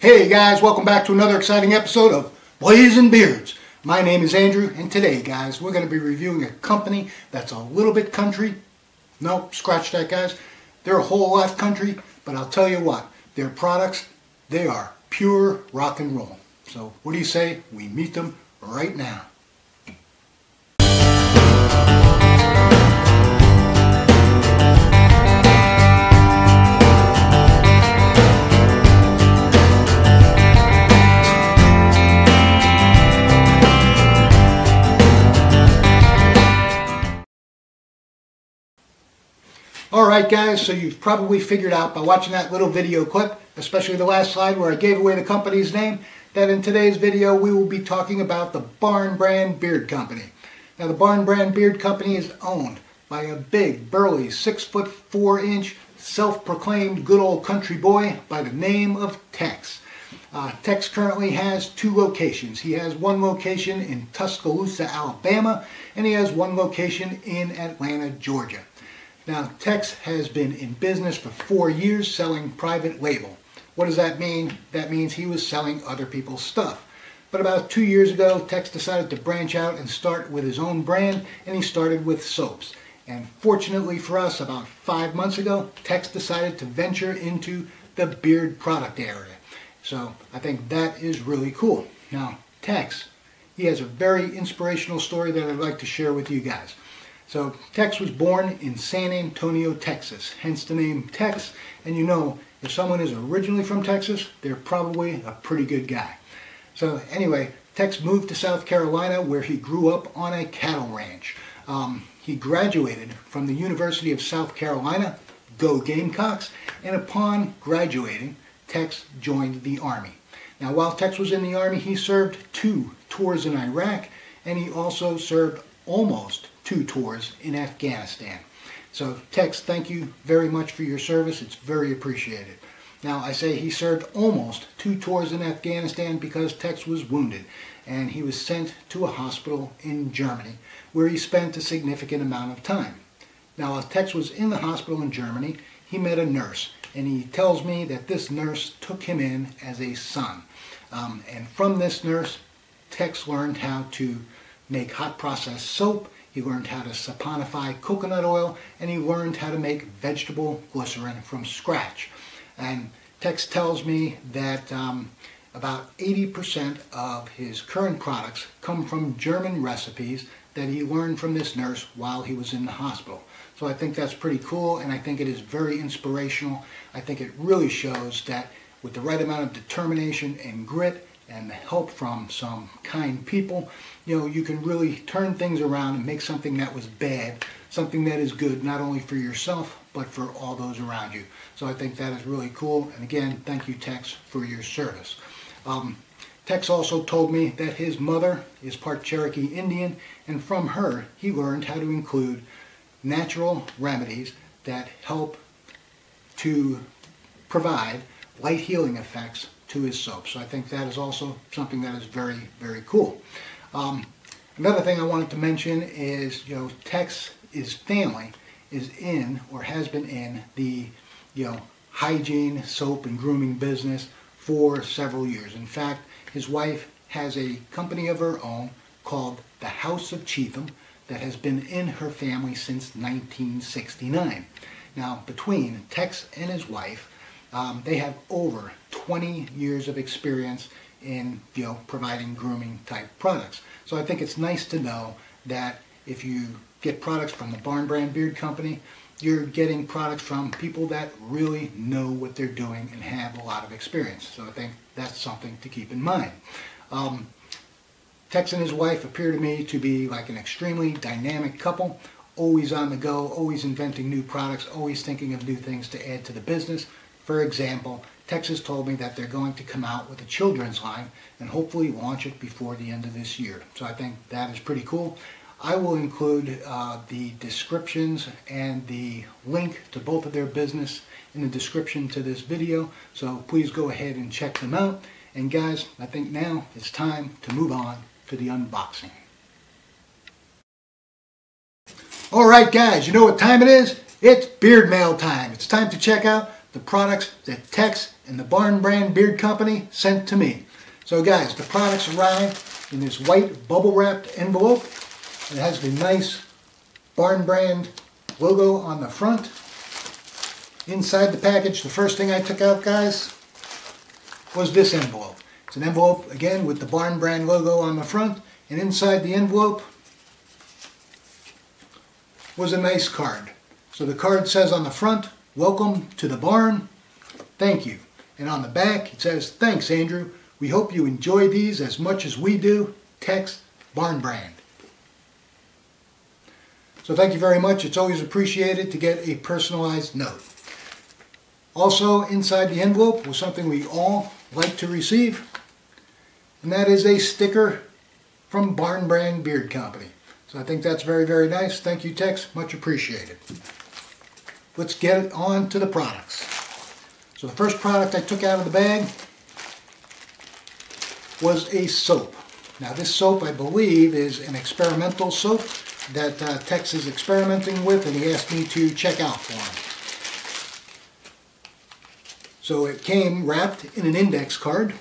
Hey guys, welcome back to another exciting episode of Blazing Beards. My name is Andrew, and today, guys, we're going to be reviewing a company that's a little bit country. Nope, scratch that, guys. They're a whole lot country, but I'll tell you what, their products, they are pure rock and roll. So what do you say we meet them right now? Alright guys, so you've probably figured out by watching that little video clip, especially the last slide where I gave away the company's name, that in today's video we will be talking about the Balm brand beard company. Now the Balm brand beard company is owned by a big, burly, 6'4" self-proclaimed good old country boy by the name of Tex. Tex currently has two locations. He has one location in Tuscaloosa, Alabama, and he has one location in Atlanta, Georgia. Now, Tex has been in business for 4 years selling private label. What does that mean? That means he was selling other people's stuff. But about 2 years ago, Tex decided to branch out and start with his own brand, and he started with soaps. And fortunately for us, about 5 months ago, Tex decided to venture into the beard product area. So I think that is really cool. Now, Tex, he has a very inspirational story that I'd like to share with you guys. So Tex was born in San Antonio, Texas, hence the name Tex. And you know, if someone is originally from Texas, they're probably a pretty good guy. So anyway, Tex moved to South Carolina where he grew up on a cattle ranch. He graduated from the University of South Carolina, go Gamecocks, and upon graduating, Tex joined the Army. Now while Tex was in the Army, he served 2 tours in Iraq, and he also served almost 2 tours in Afghanistan. So Tex, thank you very much for your service. It's very appreciated. Now I say he served almost 2 tours in Afghanistan because Tex was wounded and he was sent to a hospital in Germany where he spent a significant amount of time. Now while Tex was in the hospital in Germany, he met a nurse, and he tells me that this nurse took him in as a son. And from this nurse, Tex learned how to make hot process soap. He learned how to saponify coconut oil, and he learned how to make vegetable glycerin from scratch. And Tex tells me that about 80% of his current products come from German recipes that he learned from this nurse while he was in the hospital. So I think that's pretty cool, and I think it is very inspirational. I think it really shows that with the right amount of determination and grit and the help from some kind people, you know, you can really turn things around and make something that was bad, something that is good, not only for yourself, but for all those around you. So I think that is really cool. And again, thank you, Tex, for your service. Tex also told me that his mother is part Cherokee Indian, and from her, he learned how to include natural remedies that help to provide light healing effects to his soap. So I think that is also something that is very, very cool. Another thing I wanted to mention is, you know, Tex's family is in, or has been in, the, you know, hygiene, soap, and grooming business for several years. In fact, his wife has a company of her own called the House of Cheatham that has been in her family since 1969. Now, between Tex and his wife, they have over 20 years of experience in, you know, providing grooming type products. So I think it's nice to know that if you get products from the Balm brand beard company, you're getting products from people that really know what they're doing and have a lot of experience. So I think that's something to keep in mind. Tex and his wife appear to me to be like an extremely dynamic couple, always on the go, always inventing new products, always thinking of new things to add to the business. For example, Tex has told me that they're going to come out with a children's line and hopefully launch it before the end of this year. So I think that is pretty cool. I will include the descriptions and the link to both of their business in the description to this video. So please go ahead and check them out. And guys, I think now it's time to move on to the unboxing. Alright guys, you know what time it is? It's beard mail time. It's time to check out the products that Tex and the Barn Brand Beard Company sent to me. So guys, the products arrived in this white bubble wrapped envelope. It has the nice Barn Brand logo on the front. Inside the package, the first thing I took out, guys, was this envelope. It's an envelope, again, with the Barn Brand logo on the front. And inside the envelope was a nice card. So the card says on the front, "Welcome to the barn. Thank you." And on the back, it says, "Thanks, Andrew. We hope you enjoy these as much as we do. Tex, Barn Brand." So thank you very much. It's always appreciated to get a personalized note. Also inside the envelope was something we all like to receive, and that is a sticker from Barn Brand Beard Company. So I think that's very, very nice. Thank you, Tex. Much appreciated. Let's get on to the products. So the first product I took out of the bag was a soap. Now this soap, I believe, is an experimental soap that Tex is experimenting with, and he asked me to check out for him. So it came wrapped in an index card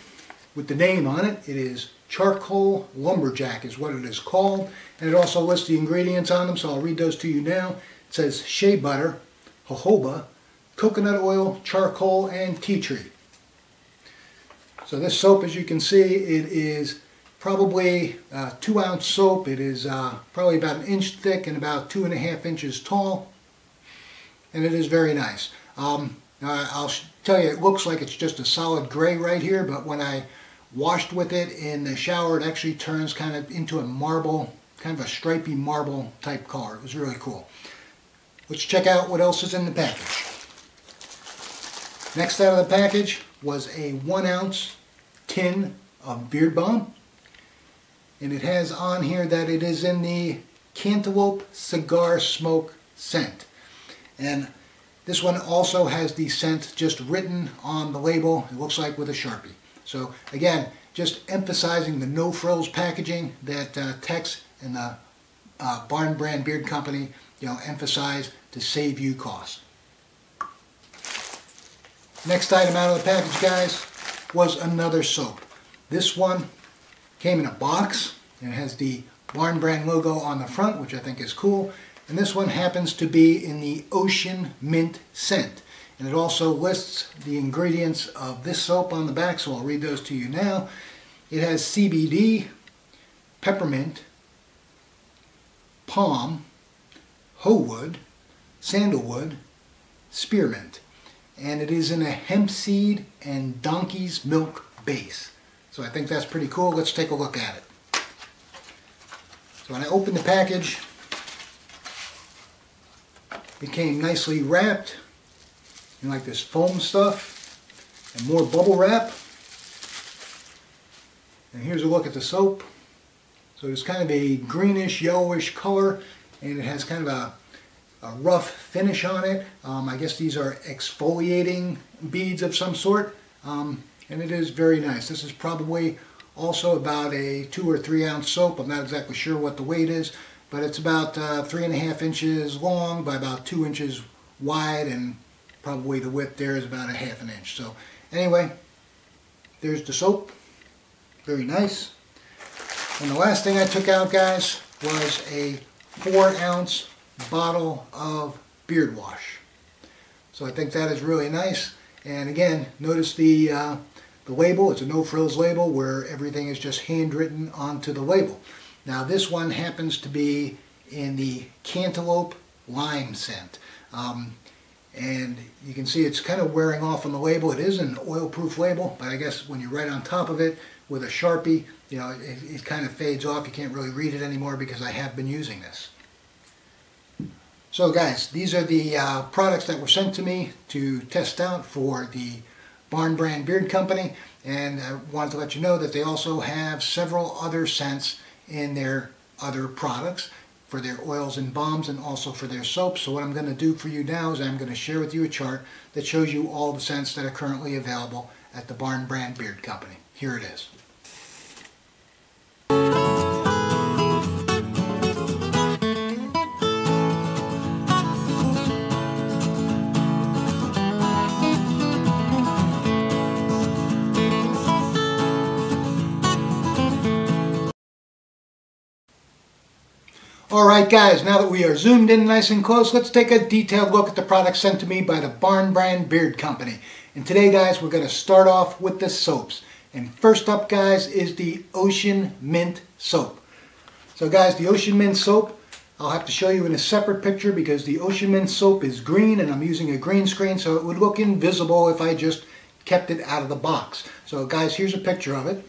with the name on it. It is Charcoal Lumberjack is what it is called. And it also lists the ingredients on them, so I'll read those to you now. It says shea butter, jojoba, coconut oil, charcoal, and tea tree. So this soap, as you can see, it is probably 2-ounce soap. It is probably about 1 inch thick and about 2.5 inches tall. And it is very nice. I'll tell you, it looks like it's just a solid gray right here, but when I washed with it in the shower, it actually turns kind of into a marble, kind of a stripy marble type color. It was really cool. Let's check out what else is in the package. Next out of the package was a 1-ounce tin of beard balm. And it has on here that it is in the Cantaloupe cigar smoke scent. And this one also has the scent just written on the label, it looks like with a Sharpie. So again, just emphasizing the no frills packaging that Tex and the Barn Brand Beard Company, emphasize to save you cost. Next item out of the package, guys, was another soap. This one came in a box and it has the Barn Brand logo on the front, which I think is cool. And this one happens to be in the Ocean Mint scent. And it also lists the ingredients of this soap on the back, so I'll read those to you now. It has CBD, peppermint, palm, hoewood, sandalwood, spearmint. And it is in a hemp seed and donkey's milk base. So I think that's pretty cool. Let's take a look at it. So when I opened the package, it came nicely wrapped in like this foam stuff and more bubble wrap. And here's a look at the soap. So it's kind of a greenish, yellowish color, and it has kind of a rough finish on it. I guess these are exfoliating beads of some sort, and it is very nice. This is probably also about a 2 or 3 ounce soap. I'm not exactly sure what the weight is, but it's about 3.5 inches long by about 2 inches wide, and probably the width there is about 1/2 inch. So anyway, there's the soap. Very nice. And the last thing I took out, guys, was a 4-ounce bottle of beard wash. So I think that is really nice. And again, notice the label. It's a no frills label where everything is just handwritten onto the label. Now this one happens to be in the Cantaloupe lime scent. And you can see it's kind of wearing off on the label. It is an oil-proof label, but I guess when you write on top of it with a Sharpie, it kind of fades off. You can't really read it anymore because I have been using this. So guys, these are the products that were sent to me to test out for the Barn Brand Beard Company, and I wanted to let you know that they also have several other scents in their other products for their oils and balms and also for their soaps. So what I'm going to do for you now is I'm going to share with you a chart that shows you all the scents that are currently available at the Barn Brand Beard Company. Here it is. Alright guys, now that we are zoomed in nice and close, let's take a detailed look at the product sent to me by the Balm brand beard company. And today guys, we're going to start off with the soaps. And first up guys is the Ocean Mint soap. So guys, the Ocean Mint soap, I'll have to show you in a separate picture because the Ocean Mint soap is green and I'm using a green screen, so it would look invisible if I just kept it out of the box. So guys, here's a picture of it.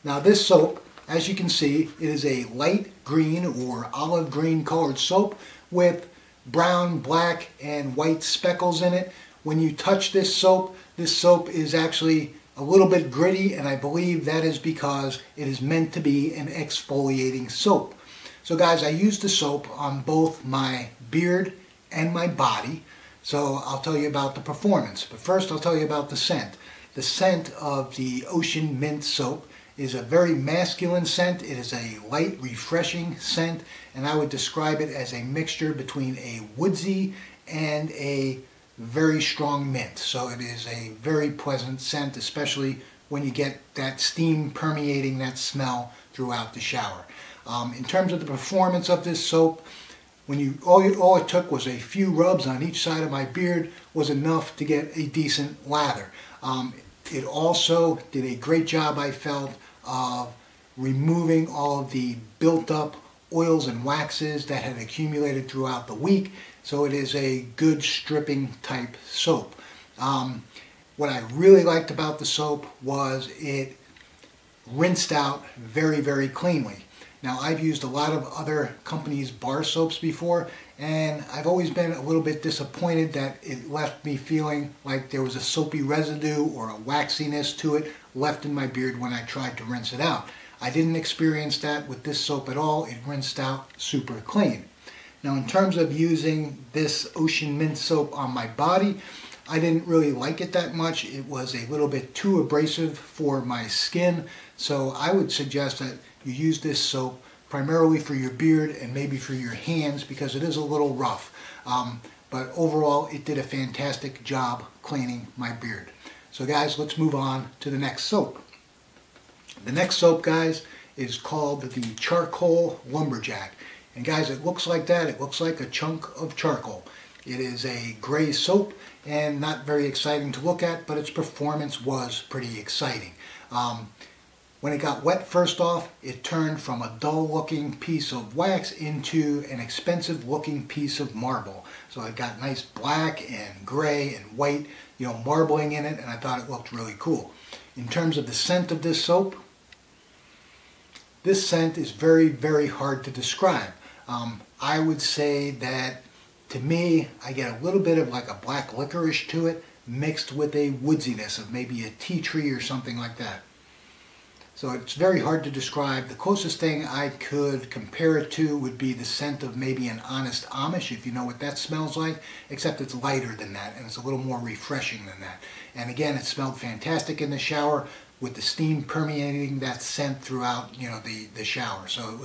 Now this soap, as you can see, it is a light green or olive green colored soap with brown, black, and white speckles in it. When you touch this soap is actually a little bit gritty, and I believe that is because it is meant to be an exfoliating soap. So guys, I use the soap on both my beard and my body, so I'll tell you about the performance. But first I'll tell you about the scent. The scent of the Ocean Mint soap is a very masculine scent. It is a light, refreshing scent, and I would describe it as a mixture between a woodsy and a very strong mint. So it is a very pleasant scent, especially when you get that steam permeating that smell throughout the shower. In terms of the performance of this soap, all it took was a few rubs on each side of my beard was enough to get a decent lather. It also did a great job, I felt, of removing all of the built-up oils and waxes that had accumulated throughout the week. So it is a good stripping type soap. What I really liked about the soap was it rinsed out very, very cleanly. Now I've used a lot of other companies' bar soaps before, and I've always been a little bit disappointed that it left me feeling like there was a soapy residue or a waxiness to it left in my beard when I tried to rinse it out. I didn't experience that with this soap at all. It rinsed out super clean. Now in terms of using this Ocean Mint soap on my body, I didn't really like it that much. It was a little bit too abrasive for my skin, so I would suggest that you use this soap primarily for your beard and maybe for your hands because it is a little rough. But overall, it did a fantastic job cleaning my beard. So guys, let's move on to the next soap. The next soap, guys, is called the Charcoal Lumberjack. And guys, it looks like that. It looks like a chunk of charcoal. It is a gray soap and not very exciting to look at, but its performance was pretty exciting. When it got wet, first off, it turned from a dull-looking piece of wax into an expensive-looking piece of marble. So it got nice black and gray and white, marbling in it, and I thought it looked really cool. In terms of the scent of this soap, this scent is very, very hard to describe. I would say that, to me, I get a little bit of like a black licorice to it, mixed with a woodsiness of maybe a tea tree or something like that. So it's very hard to describe. The closest thing I could compare it to would be the scent of maybe an Honest Amish, if you know what that smells like, except it's lighter than that and it's a little more refreshing than that. And again, it smelled fantastic in the shower with the steam permeating that scent throughout, the shower. So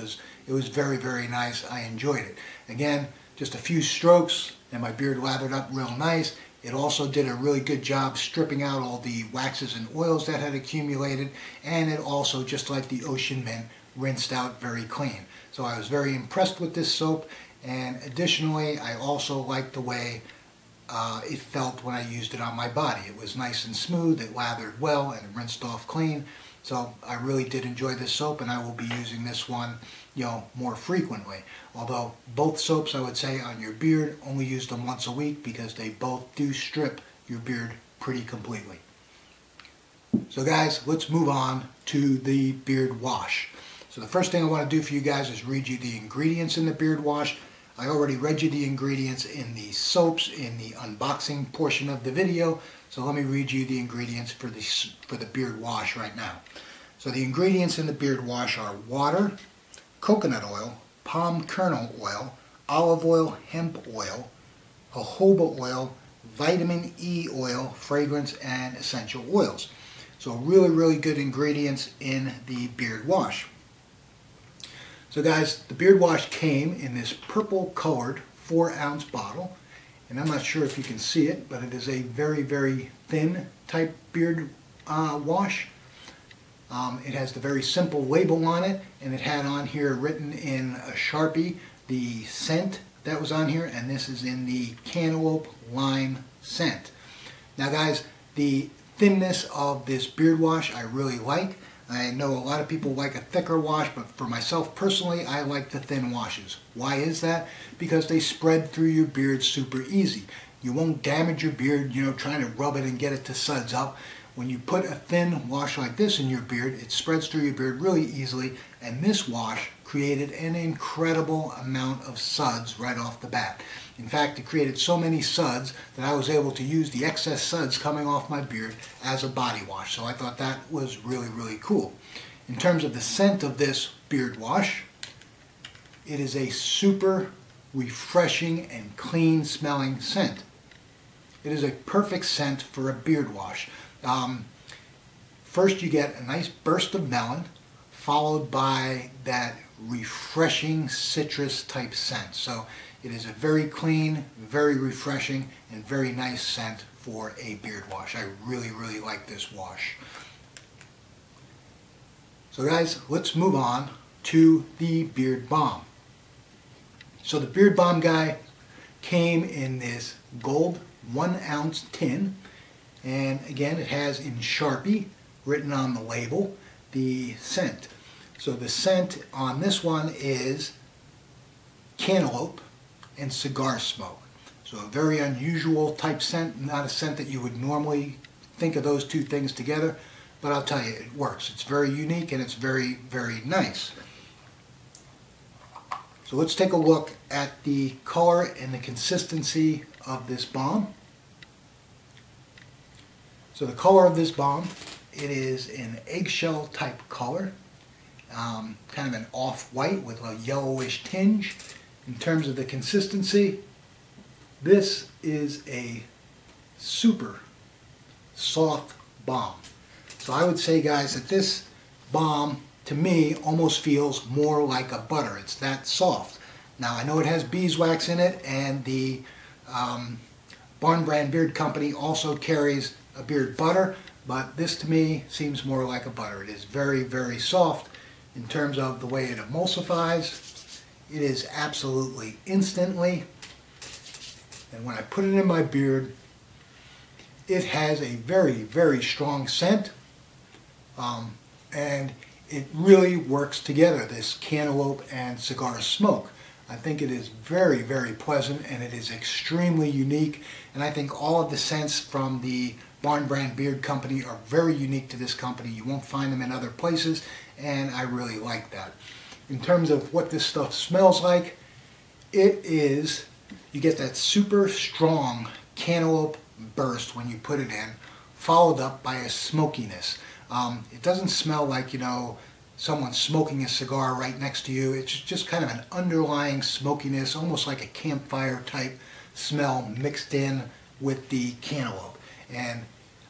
it was very, very nice. I enjoyed it. Again, just a few strokes and my beard lathered up real nice. It also did a really good job stripping out all the waxes and oils that had accumulated, and it also, just like the Ocean Mint, rinsed out very clean. So I was very impressed with this soap, and additionally I also liked the way it felt when I used it on my body. It was nice and smooth, it lathered well, and it rinsed off clean. So I really did enjoy this soap, and I will be using this one more frequently. Although both soaps, I would say, on your beard, only use them once a week because they both do strip your beard pretty completely. So guys, let's move on to the beard wash. So the first thing I want to do for you guys is read you the ingredients in the beard wash. I already read you the ingredients in the soaps in the unboxing portion of the video, so let me read you the ingredients for the beard wash right now. So the ingredients in the beard wash are water, coconut oil, palm kernel oil, olive oil, hemp oil, jojoba oil, vitamin E oil, fragrance, and essential oils. So really, really good ingredients in the beard wash. So guys, the beard wash came in this purple colored 4-ounce bottle, and I'm not sure if you can see it, but it is a very, very thin type beard wash. It has the very simple label on it, and it had on here written in a Sharpie the scent that was on here, and this is in the Cantaloupe Lime scent. Now guys, the thinness of this beard wash I really like. I know a lot of people like a thicker wash, but for myself personally, I like the thin washes. Why is that? Because they spread through your beard super easy. You won't damage your beard, trying to rub it and get it to suds up. When you put a thin wash like this in your beard, it spreads through your beard really easily, and this wash created an incredible amount of suds right off the bat. In fact, it created so many suds that I was able to use the excess suds coming off my beard as a body wash. So I thought that was really, really cool. In terms of the scent of this beard wash, it is a super refreshing and clean smelling scent. It is a perfect scent for a beard wash. First you get a nice burst of melon, followed by that refreshing citrus type scent. So it is a very clean, very refreshing, and very nice scent for a beard wash. I really, really like this wash. So guys, let's move on to the Beard Balm. So the Beard Balm guy came in this gold 1-ounce tin, and again it has in Sharpie written on the label the scent. So the scent on this one is cantaloupe and cigar smoke. So a very unusual type scent, not a scent that you would normally think of those two things together, but I'll tell you, it works. It's very unique and it's very, very nice. So let's take a look at the color and the consistency of this balm. So the color of this balm, it is an eggshell type color, kind of an off-white with a yellowish tinge. In terms of the consistency, this is a super soft balm. So I would say, guys, that this balm to me almost feels more like a butter. It's that soft. Now I know it has beeswax in it, and the Balm brand beard company also carries a beard butter, but this to me seems more like a butter. It is very, very soft in terms of the way it emulsifies. It is absolutely instantly, and when I put it in my beard, it has a very, very strong scent, and it really works together, this cantaloupe and cigar smoke. I think it is very, very pleasant, and it is extremely unique, and I think all of the scents from the Balm brand beard company are very unique to this company. You won't find them in other places, and I really like that. In terms of what this stuff smells like, it is, you get that super strong cantaloupe burst when you put it in, followed up by a smokiness. It doesn't smell like, someone smoking a cigar right next to you. It's just kind of an underlying smokiness, almost like a campfire type smell mixed in with the cantaloupe. And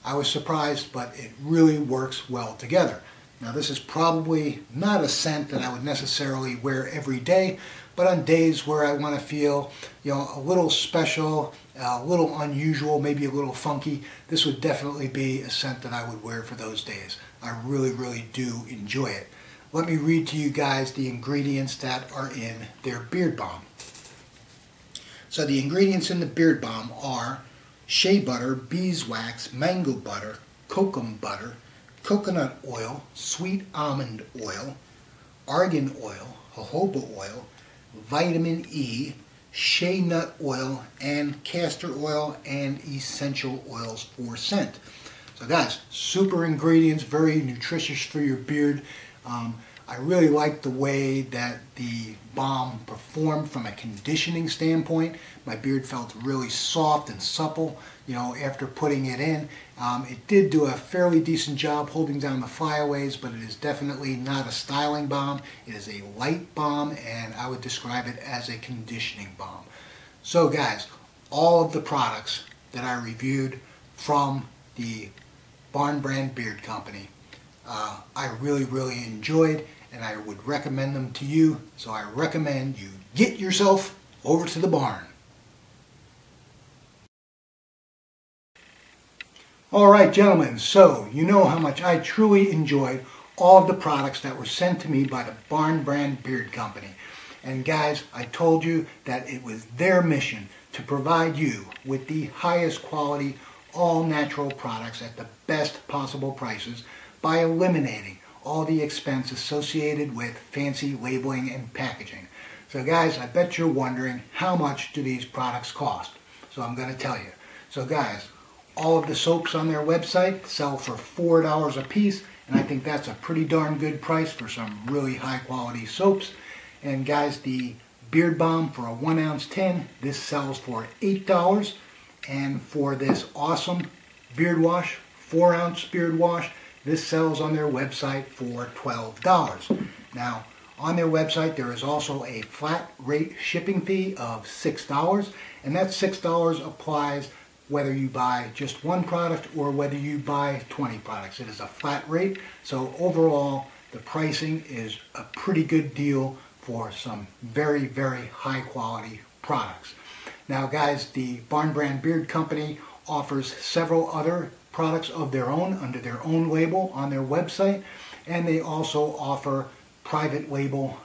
I was surprised, but it really works well together. Now this is probably not a scent that I would necessarily wear every day, but on days where I want to feel, a little special, a little unusual, maybe a little funky, this would definitely be a scent that I would wear for those days. I really, really do enjoy it. Let me read to you guys the ingredients that are in their beard balm. So the ingredients in the beard balm are shea butter, beeswax, mango butter, kokum butter, coconut oil, sweet almond oil, argan oil, jojoba oil, vitamin E, shea nut oil, and castor oil, and essential oils for scent. So guys, super ingredients, very nutritious for your beard. I really like the way that the balm performed from a conditioning standpoint. My beard felt really soft and supple, after putting it in. It did do a fairly decent job holding down the flyaways, but it is definitely not a styling balm. It is a light balm, and I would describe it as a conditioning balm. So guys, all of the products that I reviewed from the Balm brand beard company, I really, really enjoyed, and I would recommend them to you. So I recommend you get yourself over to the barn. Alright gentlemen, so you know how much I truly enjoyed all of the products that were sent to me by the Balm brand beard company. And guys, I told you that it was their mission to provide you with the highest quality, all natural products at the best possible prices by eliminating all the expense associated with fancy labeling and packaging. So guys, I bet you're wondering, how much do these products cost? So I'm going to tell you. So guys, all of the soaps on their website sell for $4 a piece, and I think that's a pretty darn good price for some really high quality soaps. And guys, the beard balm for a 1 ounce tin, this sells for $8. And for this awesome beard wash, 4 ounce beard wash, this sells on their website for $12. Now, on their website there is also a flat rate shipping fee of $6, and that $6 applies whether you buy just one product or whether you buy 20 products. It is a flat rate, so overall the pricing is a pretty good deal for some very, very high quality products. Now guys, the Balm brand beard company offers several other products of their own under their own label on their website, and they also offer private label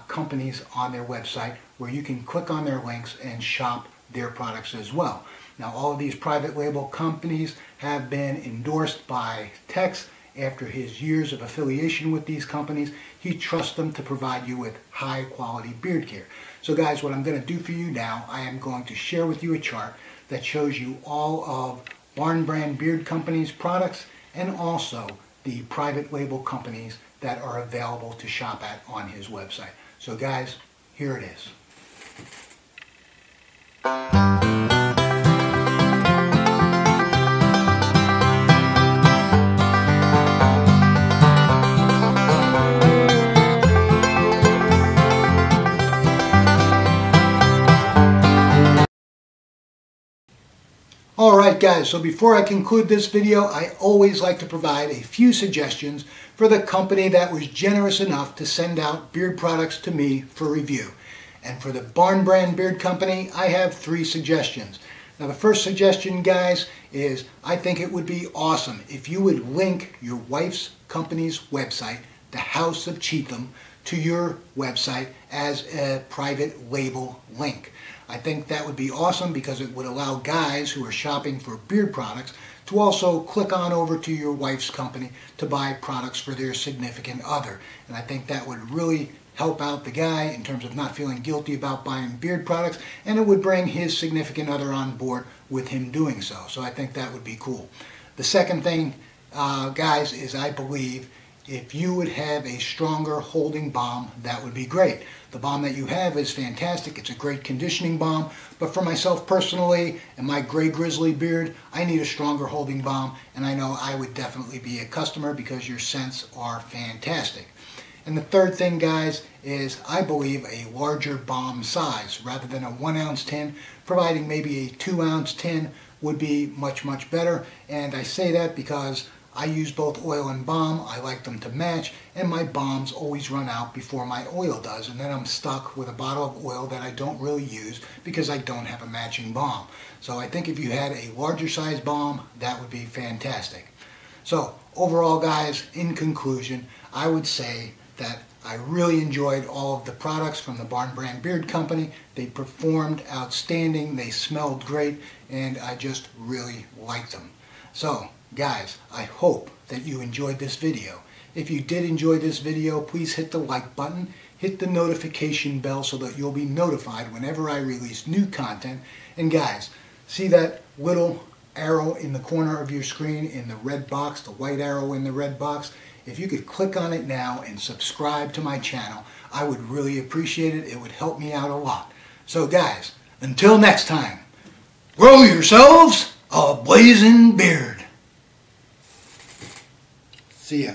companies on their website where you can click on their links and shop their products as well. Now all of these private label companies have been endorsed by Tex. After his years of affiliation with these companies, he trusts them to provide you with high quality beard care. So guys, what I'm going to do for you now, I am going to share with you a chart that shows you all of Balm brand beard company's products and also the private label companies that are available to shop at on his website. So guys, here it is. Alright guys, so before I conclude this video, I always like to provide a few suggestions for the company that was generous enough to send out beard products to me for review. And for the Balm brand beard company, I have 3 suggestions. Now the first suggestion, guys, is I think it would be awesome if you would link your wife's company's website, the House of Cheatham, to your website as a private label link. I think that would be awesome because it would allow guys who are shopping for beard products to also click on over to your wife's company to buy products for their significant other. And I think that would really help out the guy in terms of not feeling guilty about buying beard products, and it would bring his significant other on board with him doing so. So I think that would be cool. The second thing, guys, is I believe if you would have a stronger holding balm, that would be great. The balm that you have is fantastic. It's a great conditioning balm, but for myself personally and my gray grizzly beard, I need a stronger holding balm, and I know I would definitely be a customer because your scents are fantastic. And the third thing, guys, is I believe a larger balm size rather than a 1 ounce tin, providing maybe a 2 ounce tin would be much, much better. And I say that because I use both oil and balm. I like them to match, and my balms always run out before my oil does, and then I'm stuck with a bottle of oil that I don't really use because I don't have a matching balm. So I think if you had a larger size balm, that would be fantastic. So overall, guys, in conclusion, I would say that I really enjoyed all of the products from the Balm brand beard company. They performed outstanding, they smelled great, and I just really liked them. So guys, I hope that you enjoyed this video. If you did enjoy this video, please hit the like button, hit the notification bell so that you'll be notified whenever I release new content. And guys, see that little arrow in the corner of your screen in the red box, the white arrow in the red box? If you could click on it now and subscribe to my channel, I would really appreciate it. It would help me out a lot. So guys, until next time, grow yourselves a blazing beard. See ya.